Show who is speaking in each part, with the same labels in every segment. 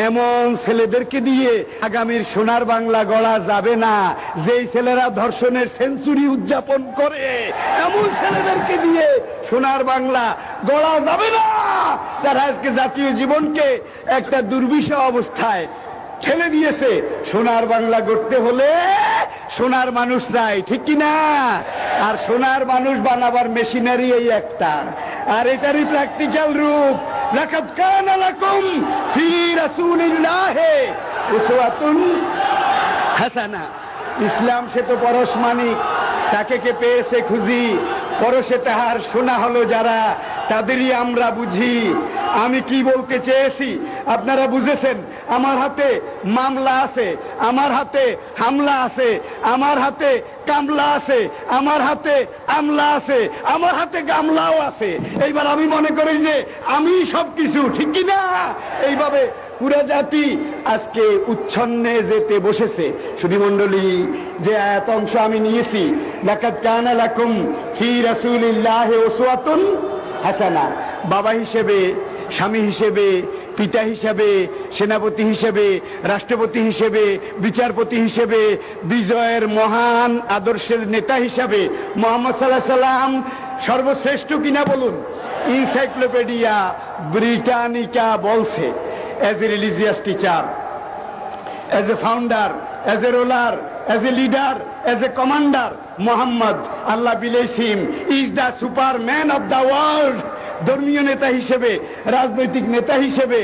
Speaker 1: এমন ছেলেদেরকে দিয়ে আগামীর সোনার বাংলা গড়া যাবে না, যেই ছেলেরা ধর্ষণের সেঞ্চুরি উদযাপন করে। এমন ছেলেদেরকে দিয়ে সোনার বাংলা গড়া যাবে না, যারা আজকে জাতীয় জীবনকে একটা দুর্বিষহ অবস্থায় ঠেলে দিয়েছে। সোনার বাংলা গড়তে হলে সোনার মানুষ চাই, ঠিক কিনা? আর সোনার মানুষ বানাবার মেশিনারি এই একটা, আর এটারই প্র্যাকটিক্যাল রূপ। লাকাদ কানা লাকুম ফি রাসূলিল্লাহি উসওয়াতুন হাসানা। ইসলাম সে তো পরশমানিক, তাকে কে পেয়েছে খুঁজি, পরশে তাহার সোনা হলো যারা, তাদেরই আমরা বুঝি। আমি কি বলতে চেয়েছি আপনারা বুঝেছেন। আমার হাতে মামলা আছে, আমার হাতে হামলা আছে, আমার হাতে কামলা আছে, আমার হাতে আমলা আছে, আমার হাতে গামলাও আছে। এইবার আমি মনে করি যে আমি সবকিছু, ঠিক কিনা? এইভাবে পুরা জাতি আজকে উচ্ছন্নে যেতে বসেছে। সুধীমণ্ডলী, যে আয়াত অংশ আমি নিয়েছি, লাকাদ কানা লাকুম ফি রাসূলিল্লাহি উসওয়াতুন হাসানা, বাবা হিসেবে, স্বামী হিসেবে, পিতা হিসেবে, সেনাপতি হিসেবে, রাষ্ট্রপতি হিসেবে, বিচারপতি হিসেবে, বিজয়ের মহান আদর্শের নেতা হিসাবে মুহাম্মদ সাল্লাল্লাহু আলাইহি সাল্লাম সর্বশ্রেষ্ঠ কিনা বলুন? ইনসাইক্লোপিডিয়া ব্রিটানিকা বলছে, as a religious teacher, as a founder, as a ruler, as a leader, as a commander, Muhammad, Allah bless him, is the superman of the world. ধর্মীয় নেতা হিসেবে, রাজনৈতিক নেতা হিসেবে,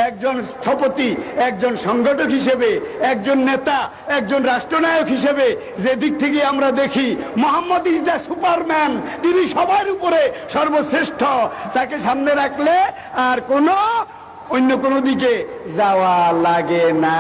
Speaker 1: একজন স্থপতি, একজন সংগঠক হিসেবে, একজন নেতা, একজন রাষ্ট্রনায়ক হিসেবে যে দিক থেকে আমরা দেখি, মোহাম্মদ ইজ দ্য সুপারম্যান। তিনি সবার উপরে সর্বশ্রেষ্ঠ। তাকে সামনে রাখলে আর অন্য কোনো দিকে যাওয়া লাগে না।